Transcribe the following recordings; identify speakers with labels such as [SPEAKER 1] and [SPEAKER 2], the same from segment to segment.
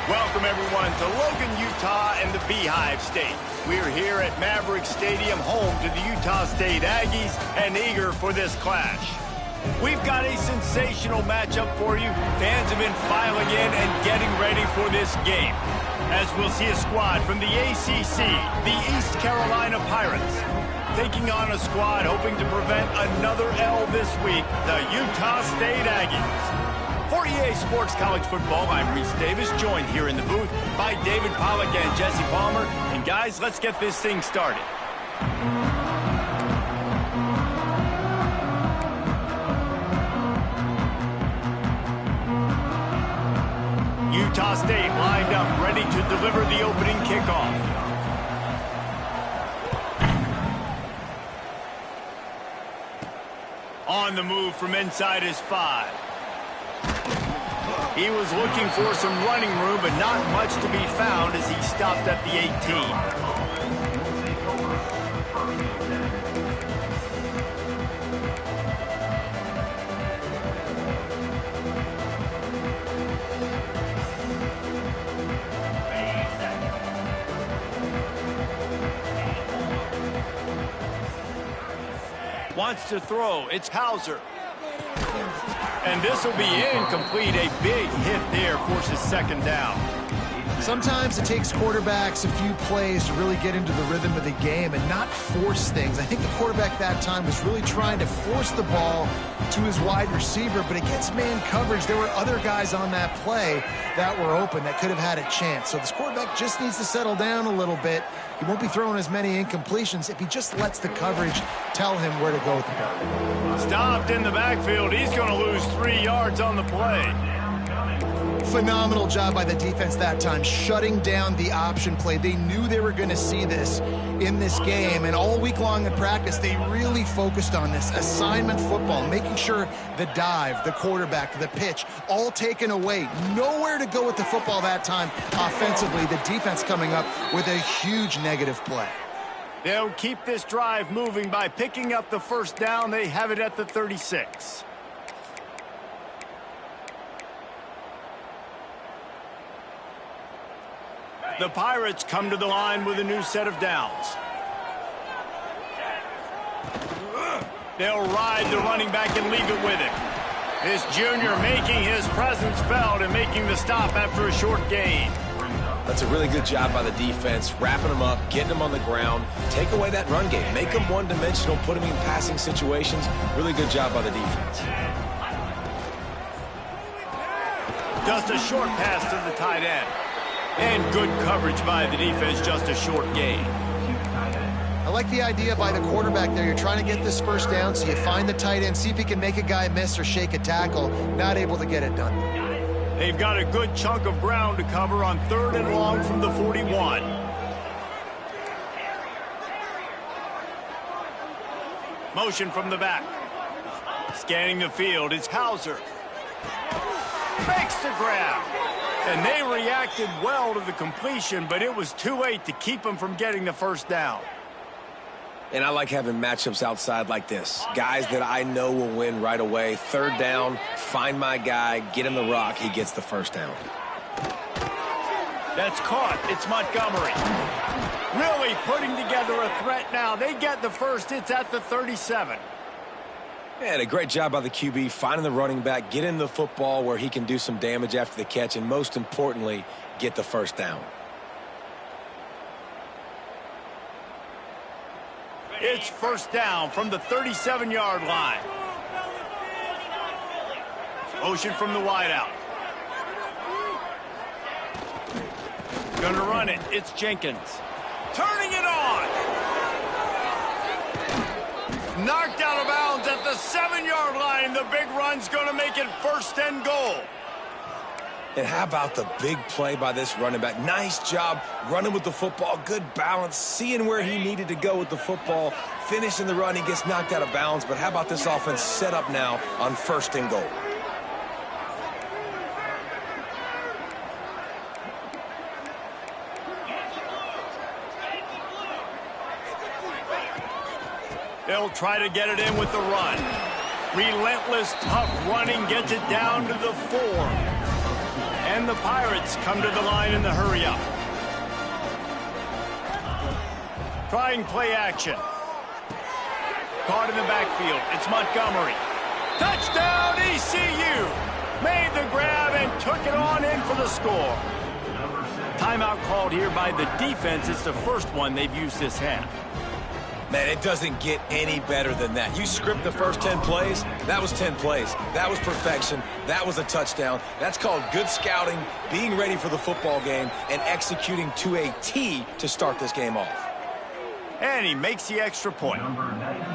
[SPEAKER 1] Welcome, everyone, to Logan, Utah and the Beehive State. We're here at Maverick Stadium, home to the Utah State Aggies, and eager for this clash. We've got a sensational matchup for you. Fans have been filing in and getting ready for this game, as we'll see a squad from the ACC, the East Carolina Pirates, taking on a squad hoping to prevent another L this week, the Utah State Aggies. For EA Sports College Football, I'm Reese Davis, joined here in the booth by David Pollack and Jesse Palmer. And guys, let's get this thing started. Utah State lined up, ready to deliver the opening kickoff. On the move from inside his 5. He was looking for some running room, but not much to be found as he stopped at the 18. Wants to throw. It's Hauser. And this will be incomplete. A big hit there forces second down.
[SPEAKER 2] Sometimes it takes quarterbacks a few plays to really get into the rhythm of the game and not force things. I think the quarterback that time was really trying to force the ball to his wide receiver, but against man coverage, there were other guys on that play that were open that could have had a chance. So this quarterback just needs to settle down a little bit. He won't be throwing as many incompletions if he just lets the coverage tell him where to go with the ball.
[SPEAKER 1] Stopped in the backfield. He's going to lose 3 yards on the play.
[SPEAKER 2] Phenomenal job by the defense that time, shutting down the option play. They knew they were going to see this in this game, and all week long in practice, they really focused on this assignment football, making sure the dive, the quarterback, the pitch, all taken away. Nowhere to go with the football that time offensively. The defense coming up with a huge negative play.
[SPEAKER 1] They'll keep this drive moving by picking up the first down. They have it at the 36. The Pirates come to the line with a new set of downs. They'll ride the running back and leave it with him. This junior making his presence felt and making the stop after a short gain.
[SPEAKER 3] That's a really good job by the defense, wrapping them up, getting them on the ground, take away that run game, make them one-dimensional, put them in passing situations. Really good job by the defense.
[SPEAKER 1] Just a short pass to the tight end. And good coverage by the defense, just a short gain.
[SPEAKER 2] I like the idea by the quarterback there. You're trying to get this first down, so you find the tight end, see if he can make a guy miss or shake a tackle. Not able to get it done.
[SPEAKER 1] They've got a good chunk of ground to cover on 3rd and long from the 41. Motion from the back. Scanning the field, it's Hauser. Makes the grab. And they reacted well to the completion, but it was too late to keep them from getting the first down.
[SPEAKER 3] And I like having matchups outside like this. Guys that I know will win right away. 3rd down, find my guy, get him the rock, he gets the first down.
[SPEAKER 1] That's caught. It's Montgomery. Really putting together a threat now. They get the first. It's at the 37.
[SPEAKER 3] And a great job by the QB, finding the running back, getting the football where he can do some damage after the catch, and most importantly, get the first down.
[SPEAKER 1] It's first down from the 37-yard line. Motion from the wideout. Gonna run it. It's Jenkins. Turning it on. Knocked out of bounds at the 7-yard line. The big run's going to make it 1st and goal.
[SPEAKER 3] And how about the big play by this running back? Nice job running with the football, good balance, seeing where he needed to go with the football, finishing the run. He gets knocked out of bounds, but how about this offense set up now on 1st and goal?
[SPEAKER 1] They'll try to get it in with the run. Relentless, tough running gets it down to the 4. And the Pirates come to the line in the hurry-up. Trying play action. Caught in the backfield. It's Montgomery. Touchdown, ECU! Made the grab and took it on in for the score. Timeout called here by the defense. It's the first one they've used this half.
[SPEAKER 3] Man, it doesn't get any better than that. You script the first 10 plays, that was 10 plays. That was perfection. That was a touchdown. That's called good scouting, being ready for the football game, and executing to a T to start this game off.
[SPEAKER 1] And he makes the extra point.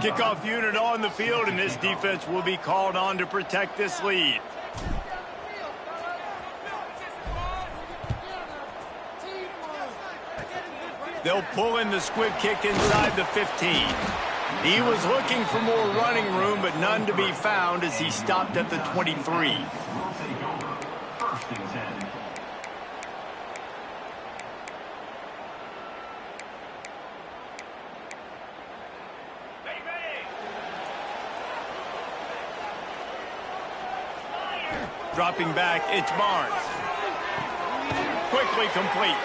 [SPEAKER 1] Kickoff unit on the field, and this defense will be called on to protect this lead. They'll pull in the squib kick inside the 15. He was looking for more running room, but none to be found as he stopped at the 23. Dropping back, it's Barnes. Quickly complete.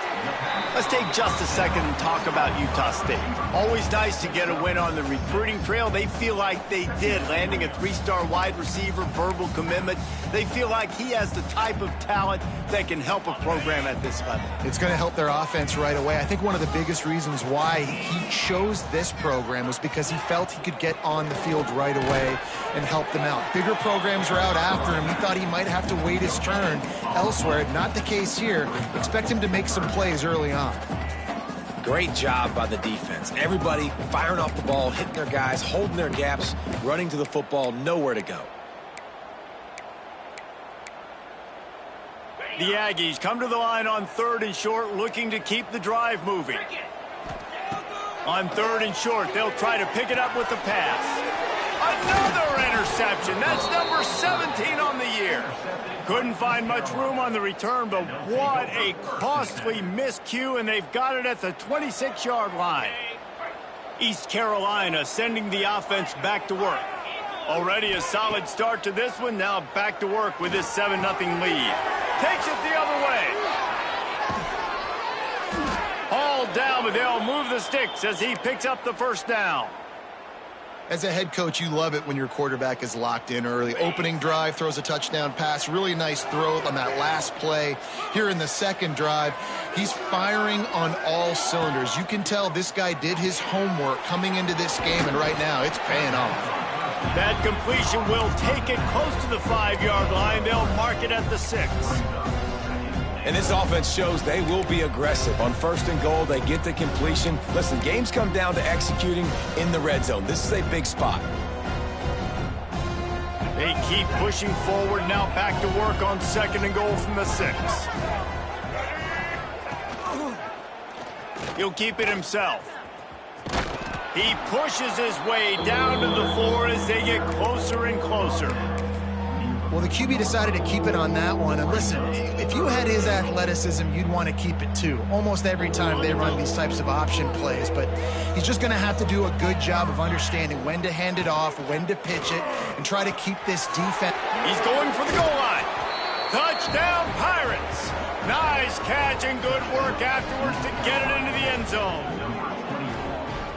[SPEAKER 1] Let's take just a second and talk about Utah State. Always nice to get a win on the recruiting trail. They feel like they did, landing a 3-star wide receiver, verbal commitment. They feel like he has the type of talent that can help a program at this level.
[SPEAKER 2] It's going to help their offense right away. I think one of the biggest reasons why he chose this program was because he felt he could get on the field right away and help them out. Bigger programs are out after him. He thought he might have to wait his turn elsewhere. Not the case here. Expect him to make some plays early on.
[SPEAKER 3] Great job by the defense. Everybody firing off the ball, hitting their guys, holding their gaps, running to the football, nowhere to go.
[SPEAKER 1] The Aggies come to the line on 3rd and short, looking to keep the drive moving. On 3rd and short, they'll try to pick it up with the pass. Another interception. That's number 17 on the year. Couldn't find much room on the return, but what a costly miscue, and they've got it at the 26-yard line. East Carolina sending the offense back to work. Already a solid start to this one. Now back to work with this 7-0 lead. Takes it the other way. Hauled down, but they'll move the sticks as he picks up the first down.
[SPEAKER 2] As a head coach, you love it when your quarterback is locked in early. Opening drive, throws a touchdown pass. Really nice throw on that last play. Here in the second drive, he's firing on all cylinders. You can tell this guy did his homework coming into this game, and right now it's paying off.
[SPEAKER 1] That completion will take it close to the 5-yard line. They'll mark it at the 6.
[SPEAKER 3] And this offense shows they will be aggressive. On 1st and goal, they get the completion. Listen, games come down to executing in the red zone. This is a big spot.
[SPEAKER 1] They keep pushing forward. Now back to work on 2nd and goal from the 6. He'll keep it himself. He pushes his way down to the 4 as they get closer and closer.
[SPEAKER 2] Well, the QB decided to keep it on that one. And listen, if you had his athleticism, you'd want to keep it too. Almost every time they run these types of option plays. But he's just going to have to do a good job of understanding when to hand it off, when to pitch it, and try to keep this defense.
[SPEAKER 1] He's going for the goal line. Touchdown, Pirates. Nice catch and good work afterwards to get it into the end zone.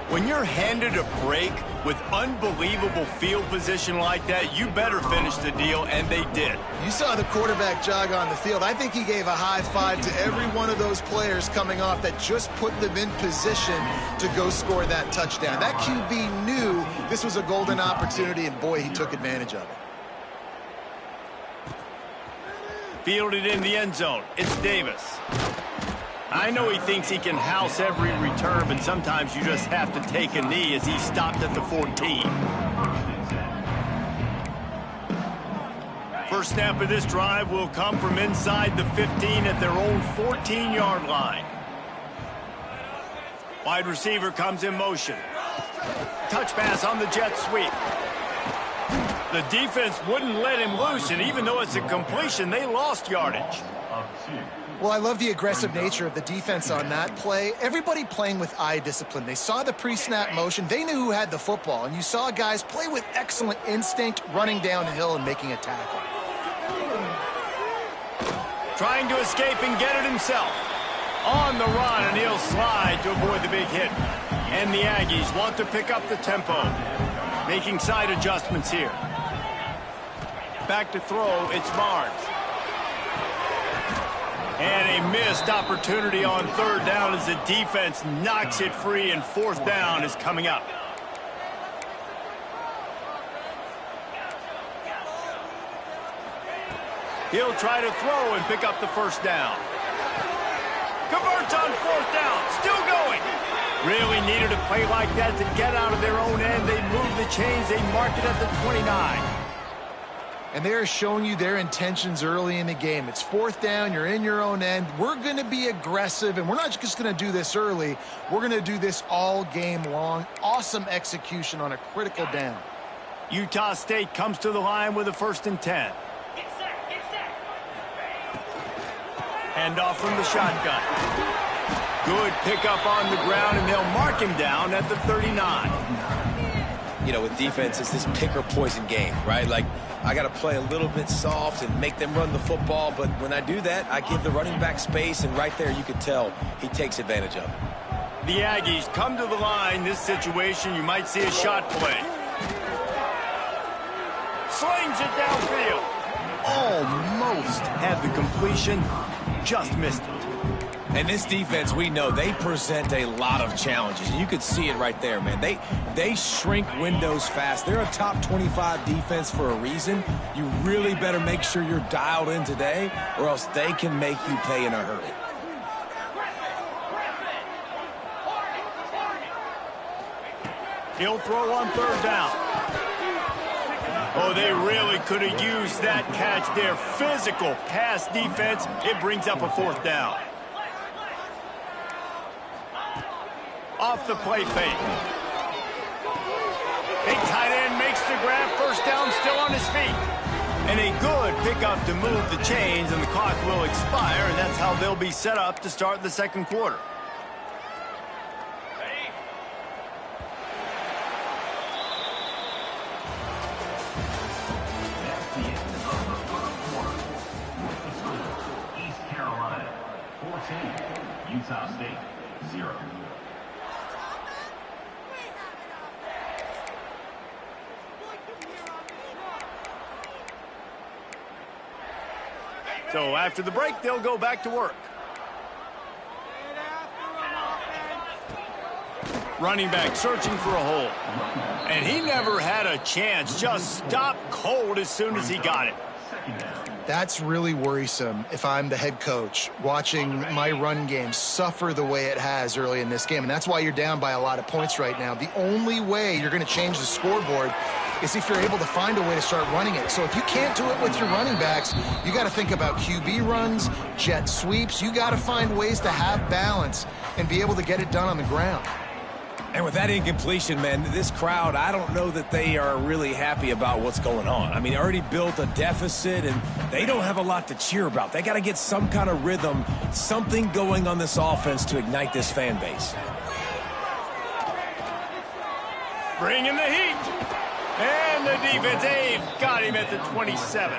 [SPEAKER 1] When you're handed a break with unbelievable field position like that, you better finish the deal, and they did.
[SPEAKER 2] You saw the quarterback jog on the field. I think he gave a high five to every one of those players coming off that just put them in position to go score that touchdown. That QB knew this was a golden opportunity, and boy, he took advantage of it.
[SPEAKER 1] Fielded in the end zone. It's Davis. I know he thinks he can house every return, but sometimes you just have to take a knee as he stopped at the 14. First snap of this drive will come from inside the 15 at their own 14-yard line. Wide receiver comes in motion. Touch pass on the jet sweep. The defense wouldn't let him loose, and even though it's a completion, they lost yardage.
[SPEAKER 2] Well, I love the aggressive nature of the defense on that play. Everybody playing with eye discipline. They saw the pre-snap motion. They knew who had the football, and you saw guys play with excellent instinct, running downhill and making a tackle.
[SPEAKER 1] trying to escape and get it himself. On the run, and he'll slide to avoid the big hit. And the Aggies want to pick up the tempo, making side adjustments here. Back to throw, it's Barnes. And a missed opportunity on third down as the defense knocks it free, and fourth down is coming up. He'll try to throw and pick up the first down. Converts on fourth down, still going. Really needed a play like that to get out of their own end. They move the chains, they mark it at the 29.
[SPEAKER 2] And they are showing you their intentions early in the game. It's fourth down, you're in your own end. We're going to be aggressive, and we're not just going to do this early. We're going to do this all game long. Awesome execution on a critical down.
[SPEAKER 1] Utah State comes to the line with a 1st and 10. Hand off from the shotgun. Good pickup on the ground, and they'll mark him down at the 39.
[SPEAKER 3] You know, with defense, it's this pick or poison game, right? Like, I got to play a little bit soft and make them run the football, but when I do that, I give the running back space, and right there you can tell he takes advantage of it.
[SPEAKER 1] The Aggies come to the line. This situation, you might see a shot play. Slings it downfield. Almost had the completion, just missed it.
[SPEAKER 3] And this defense, we know, they present a lot of challenges. You could see it right there, man. They shrink windows fast. They're a top 25 defense for a reason. You really better make sure you're dialed in today, or else they can make you pay in a hurry.
[SPEAKER 1] He'll throw on third down. Oh, they really could have used that catch there. Physical pass defense. It brings up a fourth down. Off the play fake. Big tight end makes the grab. First down, still on his feet. And a good pickup to move the chains, and the clock will expire, and that's how they'll be set up to start the second quarter.
[SPEAKER 4] East Carolina, 14. Utah State, 0.
[SPEAKER 1] So after the break, they'll go back to work. Running back searching for a hole. And he never had a chance. Just stopped cold as soon as he got it.
[SPEAKER 2] That's really worrisome if I'm the head coach, watching my run game suffer the way it has early in this game. And that's why you're down by a lot of points right now. The only way you're going to change the scoreboard is if you're able to find a way to start running it. So if you can't do it with your running backs, you got to think about QB runs, jet sweeps. You got to find ways to have balance and be able to get it done on the ground.
[SPEAKER 3] And with that incompletion, man, this crowd, I don't know that they are really happy about what's going on. I mean, they already built a deficit, and they don't have a lot to cheer about. They got to get some kind of rhythm, something going on this offense to ignite this fan base.
[SPEAKER 1] Bringing the heat. And the defense, they've got him at the 27.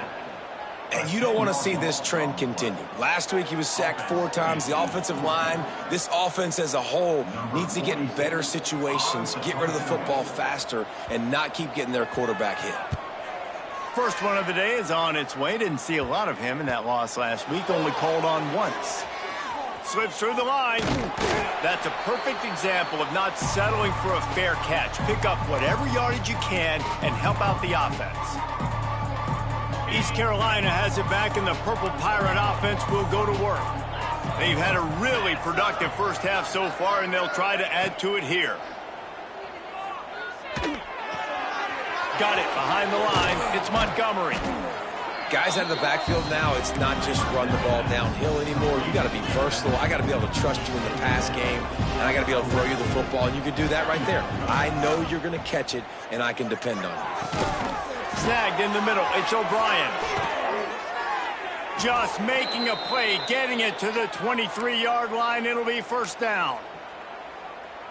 [SPEAKER 3] And you don't want to see this trend continue. Last week he was sacked 4 times. The offensive line, this offense as a whole, needs to get in better situations, get rid of the football faster, and not keep getting their quarterback hit.
[SPEAKER 1] First one of the day is on its way. Didn't see a lot of him in that loss last week. Only called on once. Slips through the line. That's a perfect example of not settling for a fair catch. Pick up whatever yardage you can and help out the offense. East Carolina has it back, and the Purple Pirate offense will go to work. They've had a really productive first half so far, and they'll try to add to it here. Got it behind the line. It's Montgomery.
[SPEAKER 3] Guys out of the backfield now, it's not just run the ball downhill anymore. You got to be versatile. I got to be able to trust you in the pass game, and I got to be able to throw you the football, and you can do that right there. I know you're going to catch it, and I can depend on you.
[SPEAKER 1] Snagged in the middle. It's O'Brien. Just making a play, getting it to the 23-yard line. It'll be first down.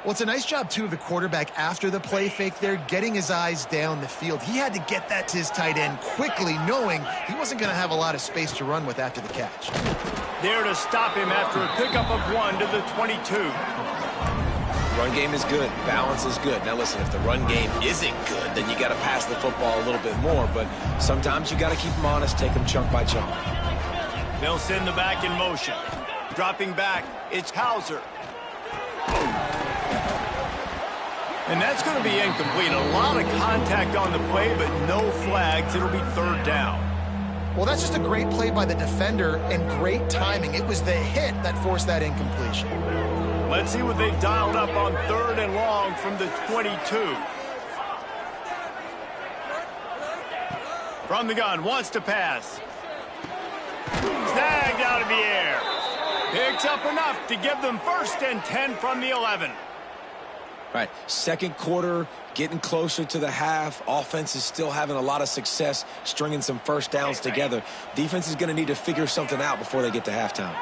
[SPEAKER 2] Well, it's a nice job, too, of the quarterback after the play fake there, getting his eyes down the field. He had to get that to his tight end quickly, knowing he wasn't going to have a lot of space to run with after the catch.
[SPEAKER 1] There to stop him after a pickup of 1 to the 22.
[SPEAKER 3] Run game is good. Balance is good. Now, listen, if the run game isn't good, then you got to pass the football a little bit more. But sometimes you got to keep them honest, take them chunk by chunk.
[SPEAKER 1] They'll send the back in motion. Dropping back, it's Hauser. And that's going to be incomplete. A lot of contact on the play, but no flags. It'll be 3rd down.
[SPEAKER 2] Well, that's just a great play by the defender and great timing. It was the hit that forced that incompletion.
[SPEAKER 1] Let's see what they've dialed up on 3rd and long from the 22. From the gun, wants to pass. Snagged out of the air. Picks up enough to give them 1st and 10 from the 11.
[SPEAKER 3] Right, second quarter, getting closer to the half. Offense is still having a lot of success stringing some first downs together. Defense is going to need to figure something out before they get to halftime.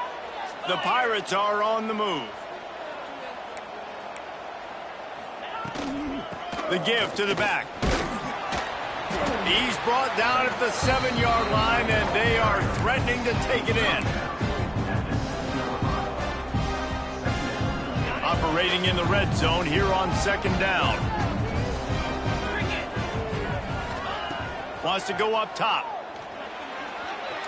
[SPEAKER 1] The Pirates are on the move. The give to the back. He's brought down at the 7-yard line, and they are threatening to take it in. Operating in the red zone here on 2nd down. Wants to go up top.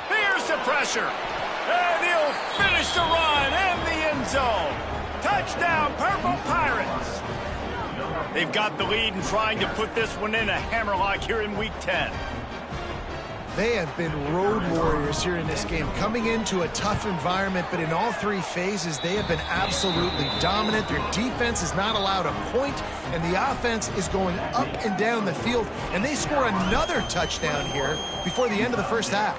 [SPEAKER 1] Here's the pressure. And he'll finish the run in the end zone. Touchdown, Purple Pirates. They've got the lead and trying to put this one in a hammerlock here in Week 10.
[SPEAKER 2] They have been road warriors here in this game, coming into a tough environment, but in all 3 phases, they have been absolutely dominant. Their defense is not allowed a point, and the offense is going up and down the field, and they score another touchdown here before the end of the first half.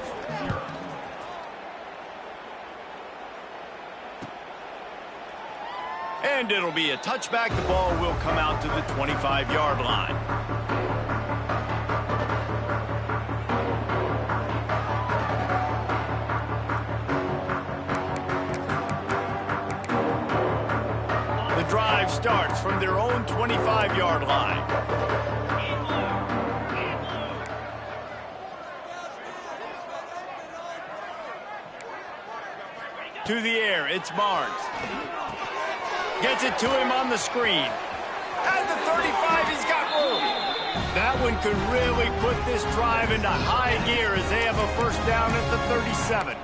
[SPEAKER 1] And it'll be a touchback. The ball will come out to the 25-yard line. Drive starts from their own 25-yard line. To the air, it's Barnes. Gets it to him on the screen. At the 35, he's got room. That one could really put this drive into high gear as they have a 1st down at the 37.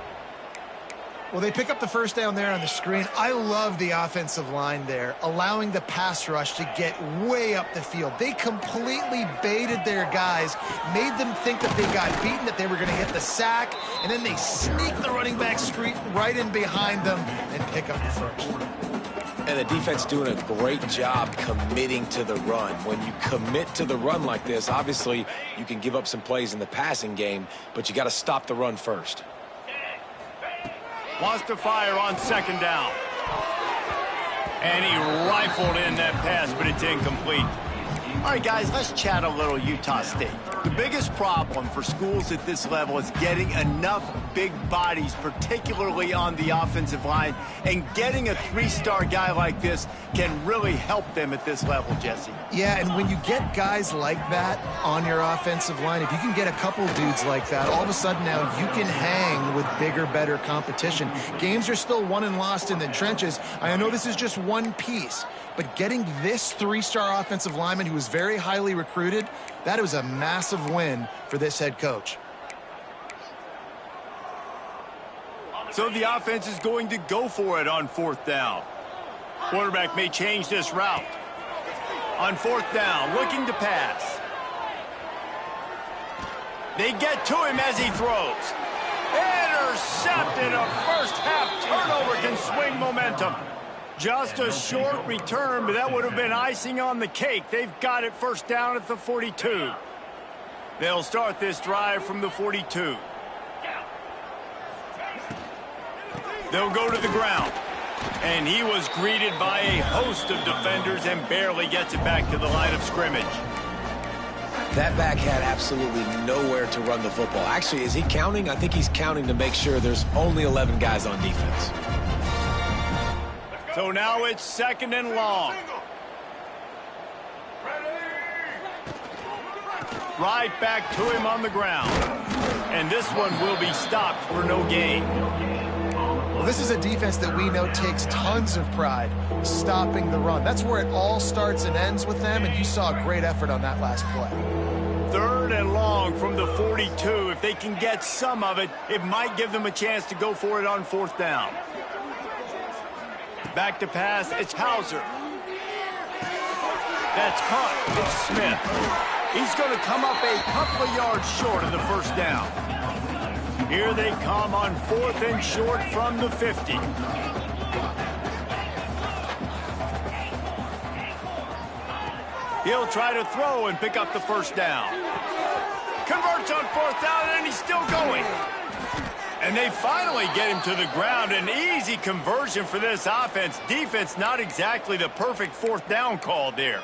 [SPEAKER 2] Well, they pick up the 1st down there on the screen. I love the offensive line there, allowing the pass rush to get way up the field. They completely baited their guys, made them think that they got beaten, that they were going to hit the sack, and then they sneak the running back screen right in behind them and pick up the 1st.
[SPEAKER 3] And the defense doing a great job committing to the run. When you commit to the run like this, obviously you can give up some plays in the passing game, but you got to stop the run first.
[SPEAKER 1] Wants to fire on 2nd down. And he rifled in that pass, but it's incomplete. All right, guys, let's chat a little Utah State. The biggest problem for schools at this level is getting enough big bodies, particularly on the offensive line, and getting a 3-star guy like this can really help them at this level, Jesse.
[SPEAKER 2] Yeah, and when you get guys like that on your offensive line, if you can get a couple dudes like that, all of a sudden now you can hang with bigger, better competition. Games are still won and lost in the trenches. I know this is just one piece, but getting this 3-star offensive lineman who was very highly recruited, that was a massive win for this head coach.
[SPEAKER 1] So the offense is going to go for it on 4th down. Quarterback may change this route. On 4th down, looking to pass. They get to him as he throws. Intercepted. A first-half turnover can swing momentum. Just a short return, but that would have been icing on the cake. They've got it 1st down at the 42. They'll start this drive from the 42. They'll go to the ground. And he was greeted by a host of defenders and barely gets it back to the line of scrimmage.
[SPEAKER 3] That back had absolutely nowhere to run the football. Actually, is he counting? I think he's counting to make sure there's only 11 guys on defense.
[SPEAKER 1] So now it's 2nd and long. Right back to him on the ground. And this one will be stopped for no gain.
[SPEAKER 2] Well, this is a defense that we know takes tons of pride stopping the run. That's where it all starts and ends with them, and you saw a great effort on that last play.
[SPEAKER 1] 3rd and long from the 42. If they can get some of it, it might give them a chance to go for it on 4th down. Back to pass, it's Hauser. That's caught. It's Smith. He's going to come up a couple of yards short of the 1st down. Here they come on 4th and short from the 50. He'll try to throw and pick up the 1st down. Converts on 4th down, and he's still going. And they finally get him to the ground. An easy conversion for this offense. Defense, not exactly the perfect 4th down call there.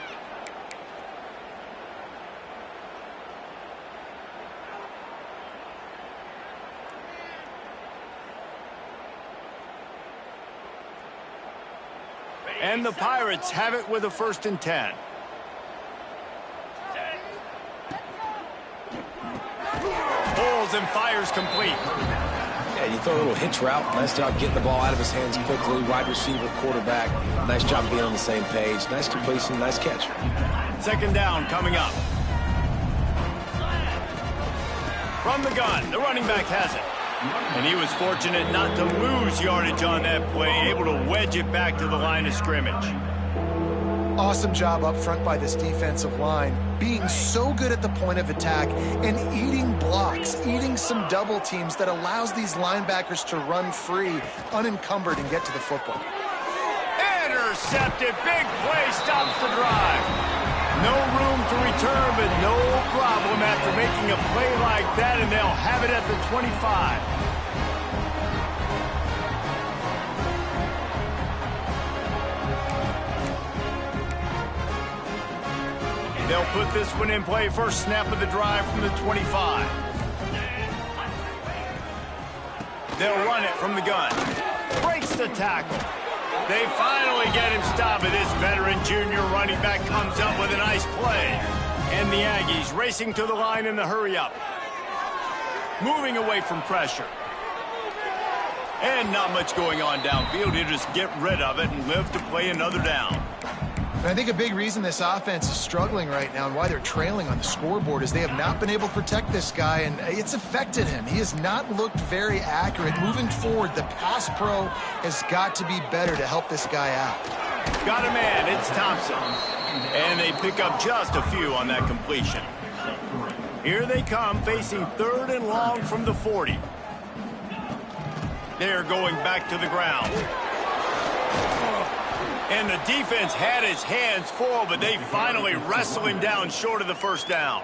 [SPEAKER 1] And the Pirates have it with a 1st and 10. Pulls and fires complete.
[SPEAKER 3] Yeah, you throw a little hitch route. Nice job getting the ball out of his hands quickly. Wide receiver, quarterback. Nice job being on the same page. Nice completion, nice catch.
[SPEAKER 1] 2nd down coming up. From the gun, the running back has it. And he was fortunate not to lose yardage on that play, able to wedge it back to the line of scrimmage.
[SPEAKER 2] Awesome job up front by this defensive line, being so good at the point of attack and eating blocks, eating some double teams that allows these linebackers to run free, unencumbered, and get to the football.
[SPEAKER 1] Intercepted, big play, stops the drive. No room to return, but no problem after making a play like that, and they'll have it at the 25. They'll put this one in play. First snap of the drive from the 25. They'll run it from the gun. Breaks the tackle. They finally get him stopped, but this veteran junior running back comes up with a nice play. And the Aggies racing to the line in the hurry-up. Moving away from pressure. And not much going on downfield. He'll just get rid of it and live to play another down.
[SPEAKER 2] And I think a big reason this offense is struggling right now and why they're trailing on the scoreboard is they have not been able to protect this guy, and it's affected him. He has not looked very accurate. Moving forward, the pass pro has got to be better to help this guy out.
[SPEAKER 1] Got a man, it's Thompson. And they pick up just a few on that completion. Here they come, facing 3rd and long from the 40. They're going back to the ground. And the defense had his hands full, but they finally wrestle him down short of the 1st down.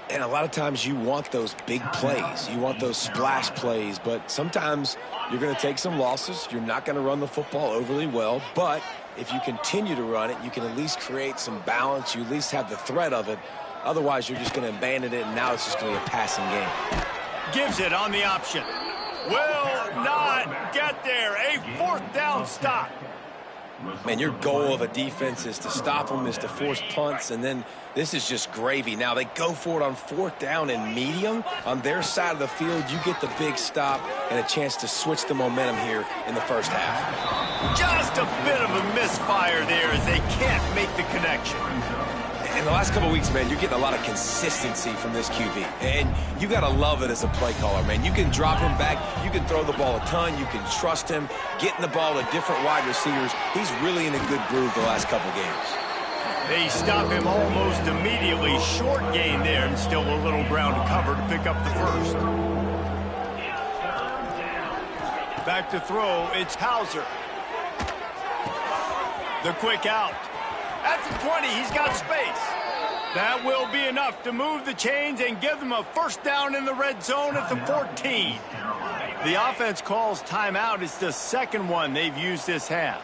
[SPEAKER 3] And a lot of times you want those big plays. You want those splash plays, but sometimes you're going to take some losses. You're not going to run the football overly well, but if you continue to run it, you can at least create some balance. You at least have the threat of it. Otherwise, you're just going to abandon it, and now it's just going to be a passing game.
[SPEAKER 1] Gives it on the option. Will not get there. A 4th down stop.
[SPEAKER 3] Man, your goal of a defense is to stop them, is to force punts, and then this is just gravy. Now, they go for it on 4th down and medium. On their side of the field, you get the big stop and a chance to switch the momentum here in the 1st half.
[SPEAKER 1] Just a bit of a misfire there as they can't make the connection.
[SPEAKER 3] In the last couple of weeks, man, you're getting a lot of consistency from this QB. And you got to love it as a play caller, man. You can drop him back. You can throw the ball a ton. You can trust him, getting the ball to different wide receivers. He's really in a good groove the last couple games.
[SPEAKER 1] They stop him almost immediately. Short gain there, and still a little ground to cover to pick up the 1st. Back to throw, it's Hauser. The quick out. At the 20, he's got space. That will be enough to move the chains and give them a 1st down in the red zone at the 14. The offense calls timeout. It's the 2nd one they've used this half.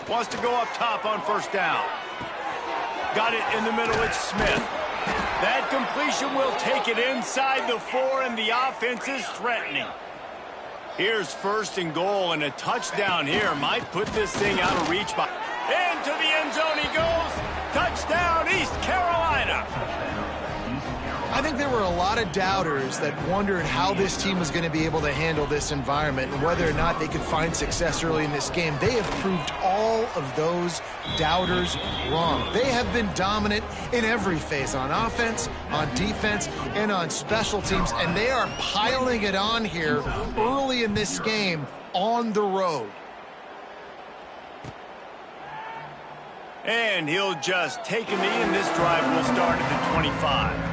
[SPEAKER 1] Wants to go up top on first down. Got it in the middle, it's Smith. That completion will take it inside the 4, and the offense is threatening. Here's first and goal, and a touchdown here might put this thing out of reach. Into the end zone he goes. Touchdown, East Carolina.
[SPEAKER 2] I think there were a lot of doubters that wondered how this team was going to be able to handle this environment and whether or not they could find success early in this game. They have proved all of those doubters wrong. They have been dominant in every phase, on offense, on defense, and on special teams, and they are piling it on here early in this game on the road.
[SPEAKER 1] And he'll just take a knee, and this drive will start at the 25.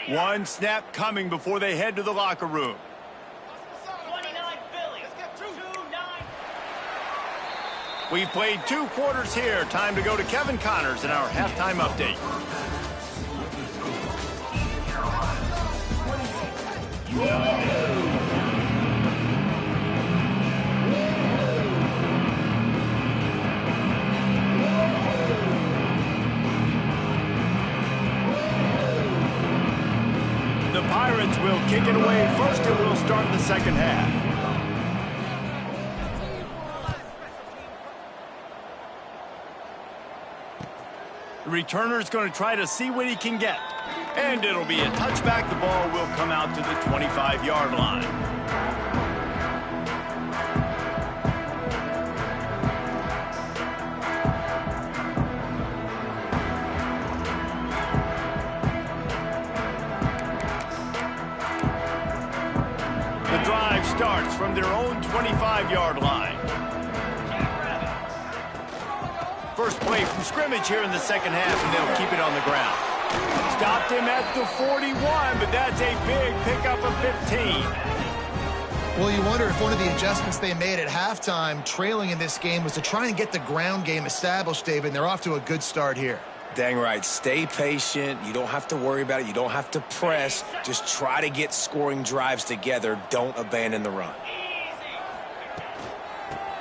[SPEAKER 1] One snap coming before they head to the locker room.
[SPEAKER 5] 29 Philly.
[SPEAKER 1] We've played 2 quarters here. Time to go to Kevin Connors in our halftime update. The Pirates will kick it away first, and we'll start the second half. The returner's going to try to see what he can get. And it'll be a touchback. The ball will come out to the 25-yard line. Starts from their own 25-yard line. First play from scrimmage here in the second half, and they'll keep it on the ground. Stopped him at the 41, but that's a big pickup of 15.
[SPEAKER 2] Well, you wonder if one of the adjustments they made at halftime, trailing in this game, was to try and get the ground game established, David, and they're off to a good start here.
[SPEAKER 3] Dang right. Stay patient. You don't have to worry about it. You don't have to press. Just try to get scoring drives together. Don't abandon the run.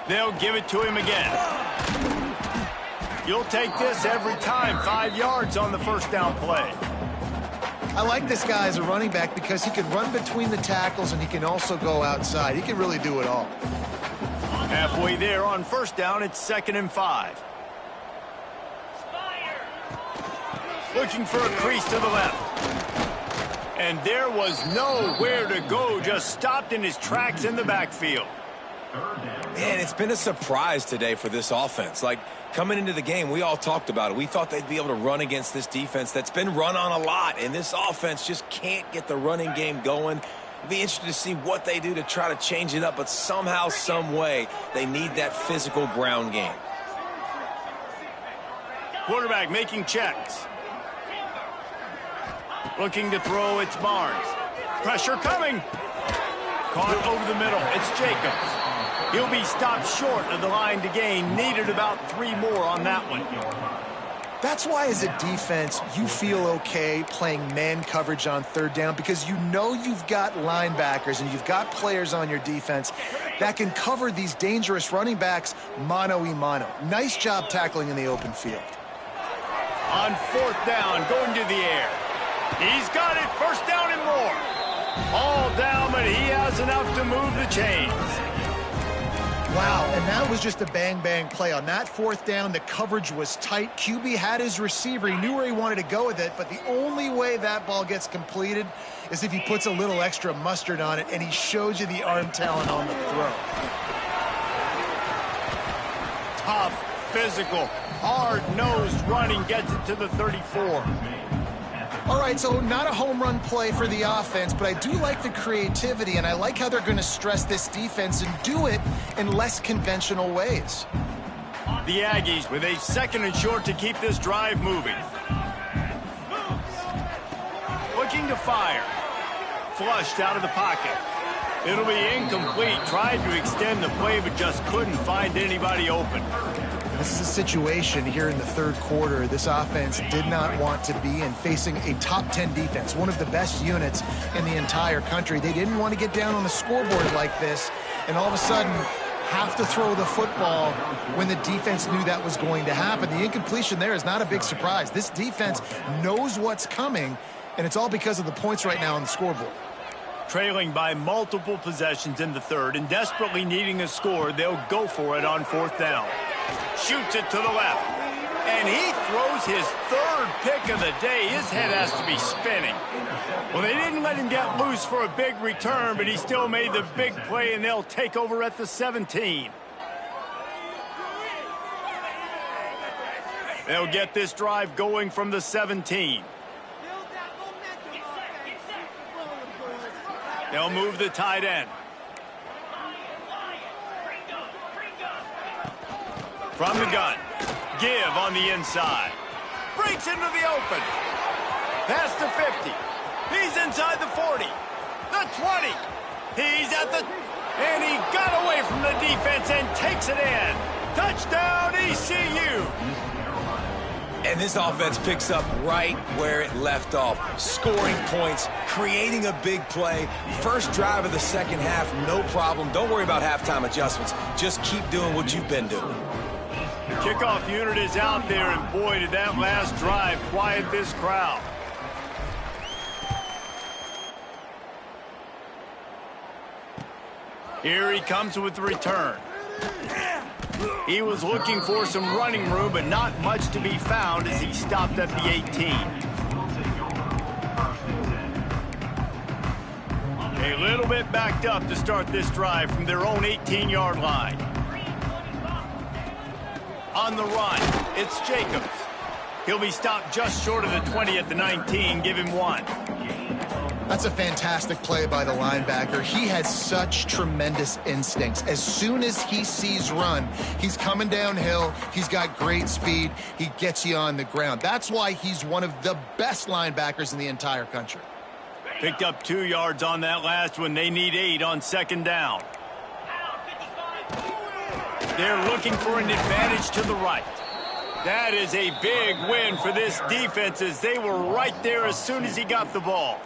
[SPEAKER 1] They'll give it to him again. You'll take this every time. 5 yards on the first down play.
[SPEAKER 2] I like this guy as a running back because he can run between the tackles and he can also go outside. He can really do it all.
[SPEAKER 1] Halfway there on first down, it's 2nd and 5. Looking for a crease to the left. And there was nowhere to go, just stopped in his tracks in the backfield.
[SPEAKER 3] Man, it's been a surprise today for this offense. Like, coming into the game, we all talked about it. We thought they'd be able to run against this defense that's been run on a lot, and this offense just can't get the running game going. It'll be interesting to see what they do to try to change it up, but somehow, some way, they need that physical ground game.
[SPEAKER 1] Quarterback making checks. Looking to throw, it's Barnes. Pressure coming. Caught over the middle, it's Jacobs. He'll be stopped short of the line to gain. Needed about 3 more on that one.
[SPEAKER 2] That's why, as a defense, you feel okay playing man coverage on 3rd down, because you know you've got linebackers and you've got players on your defense that can cover these dangerous running backs mano-a-mano. Nice job tackling in the open field.
[SPEAKER 1] On 4th down, going to the air. He's got it, 1st down and more. All down, but he has enough to move the chains.
[SPEAKER 2] Wow, and that was just a bang-bang play. On that 4th down, the coverage was tight. QB had his receiver. He knew where he wanted to go with it, but the only way that ball gets completed is if he puts a little extra mustard on it, and he shows you the arm talent on the throw. Tough, physical, hard-nosed running gets it to the 34. All right, so not a home run play for the offense, but I do like the creativity, and I like how they're going to stress this defense and do it in less conventional ways.
[SPEAKER 1] The Aggies with a 2nd and short to keep this drive moving. Looking to fire. Flushed out of the pocket. It'll be incomplete. Tried to extend the play, but just couldn't find anybody open.
[SPEAKER 2] This is a situation here in the 3rd quarter this offense did not want to be in, facing a top 10 defense, one of the best units in the entire country. They didn't want to get down on the scoreboard like this, and all of a sudden have to throw the football when the defense knew that was going to happen. The incompletion there is not a big surprise. This defense knows what's coming, and it's all because of the points right now on the scoreboard.
[SPEAKER 1] Trailing by multiple possessions in the 3rd and desperately needing a score, they'll go for it on 4th down. Shoots it to the left. And he throws his 3rd pick of the day. His head has to be spinning. Well, they didn't let him get loose for a big return, but he still made the big play, and they'll take over at the 17. They'll get this drive going from the 17. They'll move the tight end. From the gun. Give on the inside. Breaks into the open. Past the 50. He's inside the 40. The 20. He's at the... And he got away from the defense and takes it in. Touchdown, ECU.
[SPEAKER 3] And this offense picks up right where it left off. Scoring points, creating a big play. First drive of the 2nd half, no problem. Don't worry about halftime adjustments. Just keep doing what you've been doing.
[SPEAKER 1] The kickoff unit is out there, and boy, did that last drive quiet this crowd. Here he comes with the return. He was looking for some running room, but not much to be found as he stopped at the 18. A little bit backed up to start this drive from their own 18-yard line. On the run, it's Jacobs. He'll be stopped just short of the 20 at the 19. Give him 1.
[SPEAKER 2] That's a fantastic play by the linebacker. He has such tremendous instincts. As soon as he sees run, he's coming downhill. He's got great speed. He gets you on the ground. That's why he's one of the best linebackers in the entire country.
[SPEAKER 1] Picked up 2 yards on that last one. They need 8 on 2nd down. They're looking for an advantage to the right. That is a big win for this defense as they were right there as soon as he got the ball.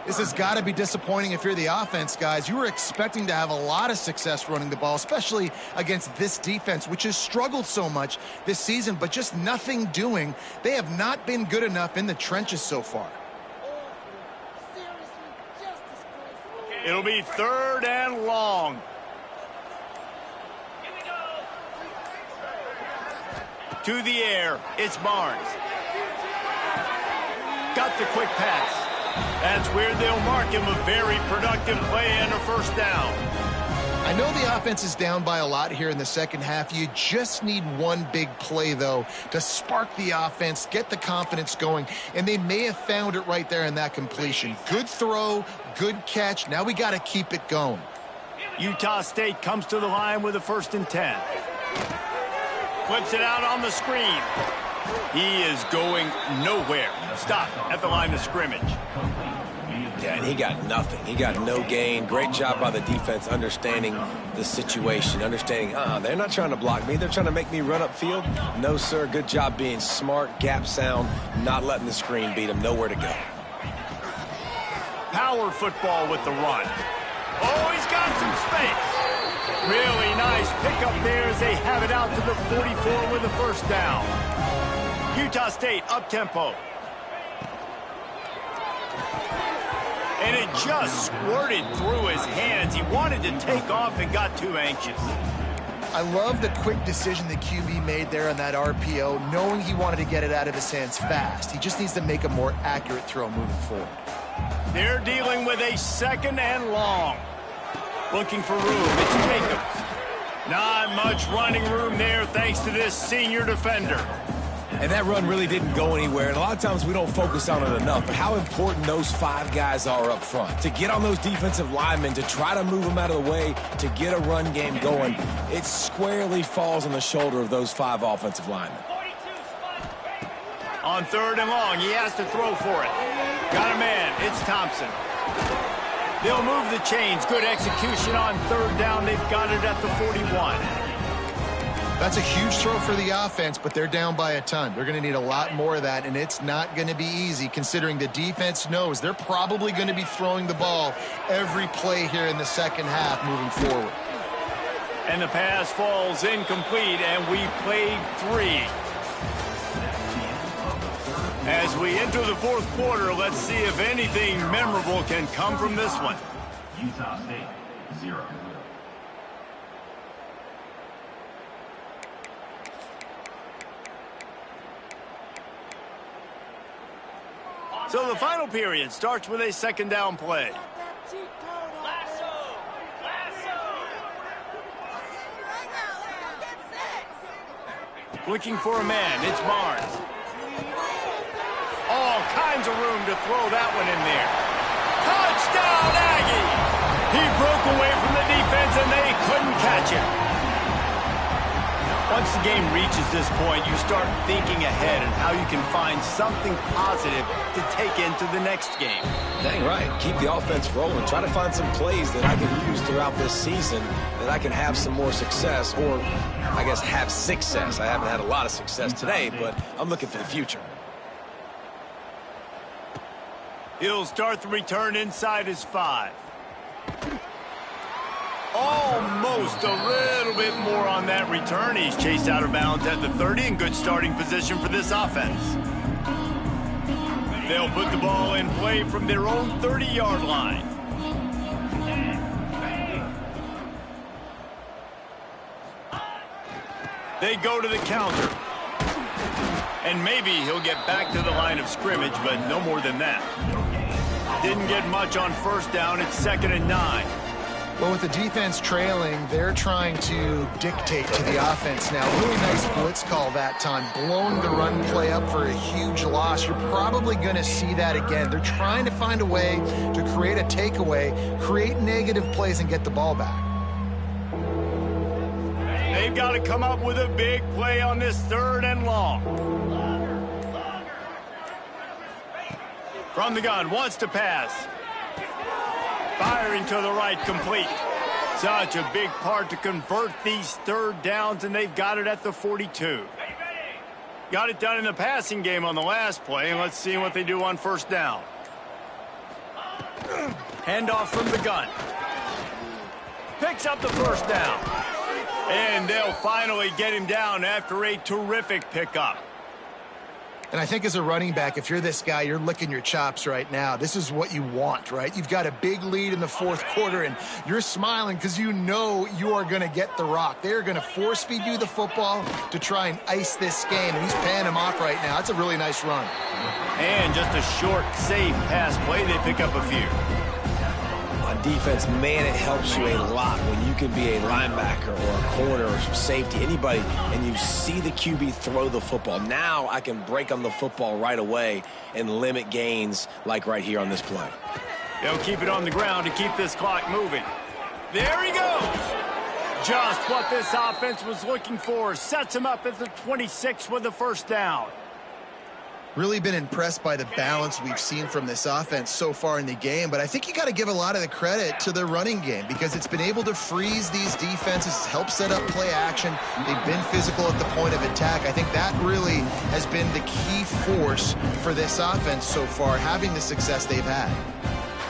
[SPEAKER 2] This has got to be disappointing if you're the offense, guys. You were expecting to have a lot of success running the ball, especially against this defense, which has struggled so much this season, but just nothing doing. They have not been good enough in the trenches so far.
[SPEAKER 1] It'll be 3rd and long. To the air, it's Barnes. Got the quick pass. That's where they'll mark him a very productive play and a 1st down.
[SPEAKER 2] I know the offense is down by a lot here in the 2nd half. You just need one big play, though, to spark the offense, get the confidence going, and they may have found it right there in that completion. Good throw, good catch. Now we got to keep it going.
[SPEAKER 1] Utah State comes to the line with a 1st and 10. Flips it out on the screen. He is going nowhere. Stop at the line of scrimmage.
[SPEAKER 3] Yeah, and he got nothing. He got no gain. Great job by the defense understanding the situation, understanding, they're not trying to block me. They're trying to make me run upfield. No, sir. Good job being smart, gap sound, not letting the screen beat him. Nowhere to go.
[SPEAKER 1] Power football with the run. Oh, he's got some space. Really nice pickup there as they have it out to the 44 with a 1st down. Utah State up-tempo. And it just squirted through his hands. He wanted to take off and got too anxious.
[SPEAKER 2] I love the quick decision the QB made there on that RPO, knowing he wanted to get it out of his hands fast. He just needs to make a more accurate throw moving forward.
[SPEAKER 1] They're dealing with a 2nd and long. Looking for room. It's Jacobs. Not much running room there thanks to this senior defender.
[SPEAKER 3] And that run really didn't go anywhere, and a lot of times we don't focus on it enough, but how important those 5 guys are up front. To get on those defensive linemen, to try to move them out of the way, to get a run game going, it squarely falls on the shoulder of those 5 offensive linemen.
[SPEAKER 1] On 3rd and long, he has to throw for it. Got a man, it's Thompson. They'll move the chains. Good execution on 3rd down. They've got it at the 41.
[SPEAKER 2] That's a huge throw for the offense, but they're down by a ton. They're going to need a lot more of that, and it's not going to be easy considering the defense knows they're probably going to be throwing the ball every play here in the second half moving forward.
[SPEAKER 1] And the pass falls incomplete, and we played 3. As we enter the 4th quarter, let's see if anything memorable can come from this one.
[SPEAKER 4] Utah State, 0.
[SPEAKER 1] So the final period starts with a 2nd down play. Looking for a man, it's Barnes. All kinds of room to throw that one in there. Touchdown, Aggie! He broke away from the defense and they couldn't catch him. Once the game reaches this point, you start thinking ahead and how you can find something positive to take into the next game.
[SPEAKER 3] Dang right. Keep the offense rolling. Try to find some plays that I can use throughout this season that I can have some more success, or I guess have success. I haven't had a lot of success today, but I'm looking for the future.
[SPEAKER 1] He'll start the return inside his 5. Almost a little bit more on that return. He's chased out of bounds at the 30 in good starting position for this offense. They'll put the ball in play from their own 30-yard line. They go to the counter. And maybe he'll get back to the line of scrimmage, but no more than that. Didn't get much on 1st down. It's 2nd and 9.
[SPEAKER 2] Well, with the defense trailing, they're trying to dictate to the offense now. Really nice blitz call that time, blowing the run play up for a huge loss. You're probably going to see that again. They're trying to find a way to create a takeaway, create negative plays, and get the ball back.
[SPEAKER 1] They've got to come up with a big play on this 3rd and long. From the gun, wants to pass. Firing to the right, complete. Such a big part to convert these 3rd downs, and they've got it at the 42. Got it done in the passing game on the last play, and let's see what they do on 1st down. Handoff from the gun. Picks up the 1st down. And they'll finally get him down after a terrific pickup.
[SPEAKER 2] And I think as a running back, if you're this guy, you're licking your chops right now. This is what you want, right? You've got a big lead in the 4th quarter, and you're smiling because you know you are going to get the rock. They're going to force feed you the football to try and ice this game, and he's paying him off right now. That's a really nice run.
[SPEAKER 1] And just a short, safe pass play. They pick up a few.
[SPEAKER 3] On defense, man, it helps you a lot when you can be a linebacker or a corner or safety, anybody, and you see the QB throw the football. Now I can break on the football right away and limit gains like right here on this play.
[SPEAKER 1] They'll keep it on the ground to keep this clock moving. There he goes. Just what this offense was looking for. Sets him up at the 26 with the 1st down.
[SPEAKER 2] Really been impressed by the balance we've seen from this offense so far in the game, but I think you got to give a lot of the credit to the running game because it's been able to freeze these defenses, help set up play action. They've been physical at the point of attack. I think that really has been the key force for this offense so far, having the success they've had.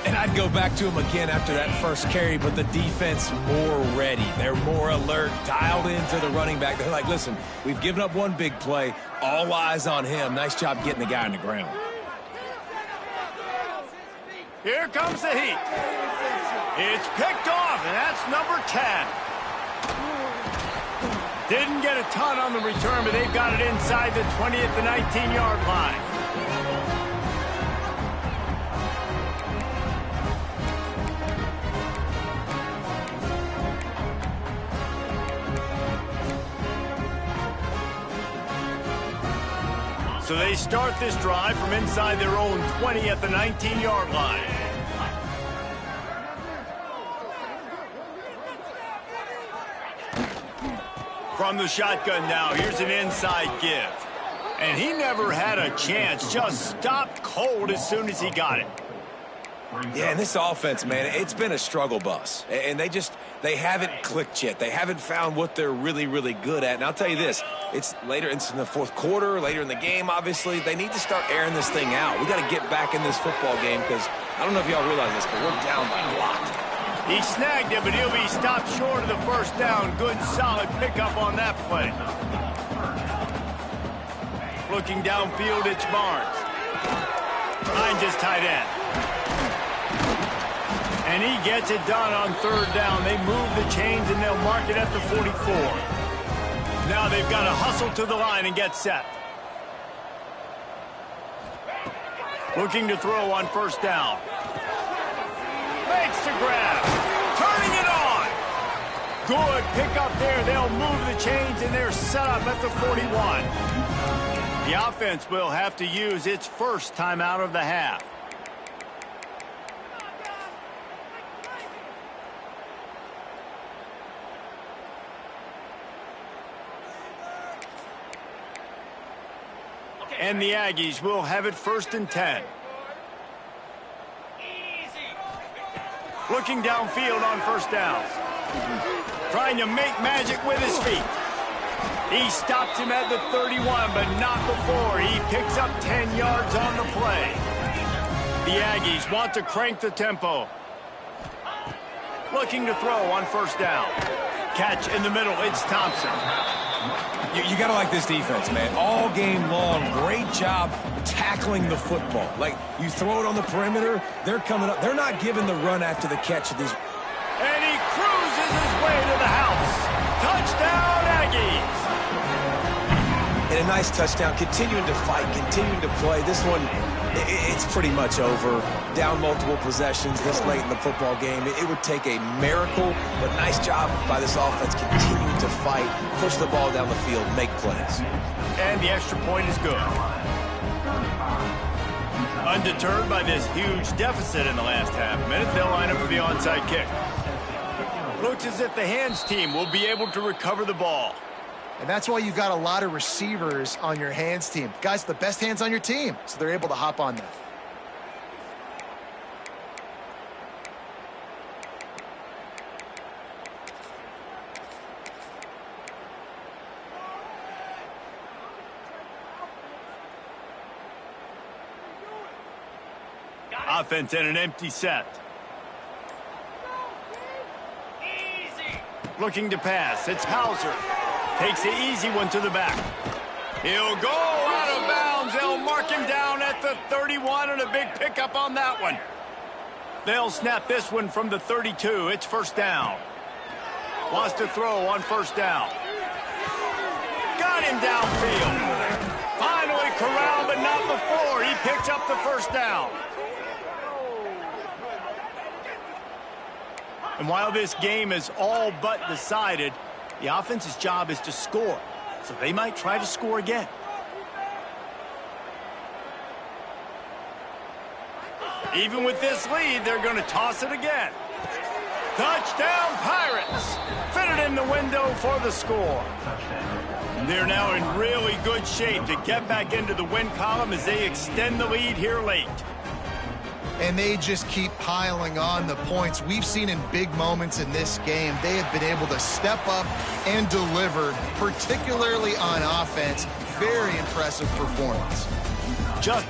[SPEAKER 3] And I'd go back to him again after that first carry, but the defense more ready. They're more alert, dialed into the running back. They're like, listen, we've given up one big play. All eyes on him. Nice job getting the guy on the ground.
[SPEAKER 1] Here comes the heat. It's picked off, and that's number 10. Didn't get a ton on the return, but they've got it inside the 20 at the 19-yard line. So they start this drive from inside their own 20 at the 19-yard line. From the shotgun now, here's an inside give. And he never had a chance, just stopped cold as soon as he got it.
[SPEAKER 3] Yeah, and this offense, man, it's been a struggle bus. And they haven't clicked yet. They haven't found what they're really, really good at. And I'll tell you this, it's in the fourth quarter, later in the game, obviously. They need to start airing this thing out. We got to get back in this football game because I don't know if y'all realize this, but we're down by a lot.
[SPEAKER 1] He snagged it, but he'll be stopped short of the first down. Good, solid pickup on that play. Looking downfield, it's Barnes. Finds his tight end. And he gets it done on third down. They move the chains, and they'll mark it at the 44. Now they've got to hustle to the line and get set. Looking to throw on first down. Makes the grab. Turning it on. Good pickup there. They'll move the chains, and they're set up at the 41. The offense will have to use its first timeout of the half. And the Aggies will have it 1st and 10. Looking downfield on first down. Trying to make magic with his feet. He stops him at the 31, but not before. He picks up 10 yards on the play. The Aggies want to crank the tempo. Looking to throw on first down. Catch in the middle. It's Thompson.
[SPEAKER 3] You got to like this defense, man. All game long, great job tackling the football. Like, you throw it on the perimeter, they're coming up. They're not giving the run after the catch of these.
[SPEAKER 1] And he cruises his way to the house. Touchdown, Aggies.
[SPEAKER 3] And a nice touchdown, continuing to fight, continuing to play. This one, it's pretty much over. Down multiple possessions this late in the football game. It would take a miracle, but nice job by this offense continuing to fight, push the ball down the field, make plays.
[SPEAKER 1] And the extra point is good. Undeterred by this huge deficit in the last half minute, they'll line up for the onside kick. Looks as if the hands team will be able to recover the ball.
[SPEAKER 2] And that's why you got a lot of receivers on your hands team. Guys, the best hands on your team, so they're able to hop on that.
[SPEAKER 1] Offense in an empty set. Looking to pass. It's Hauser. Takes the easy one to the back. He'll go out of bounds. They'll mark him down at the 31 and a big pickup on that one. They'll snap this one from the 32. It's first down. Wants to throw on first down. Got him downfield. Finally corralled, but not before. He picks up the first down. And while this game is all but decided, the offense's job is to score. So they might try to score again. Even with this lead, they're going to toss it again. Touchdown, Pirates! Fitted in the window for the score. They're now in really good shape to get back into the win column as they extend the lead here late.
[SPEAKER 2] And they just keep piling on the points. We've seen in big moments in this game, they have been able to step up and deliver, particularly on offense. Very impressive performance.
[SPEAKER 1] Just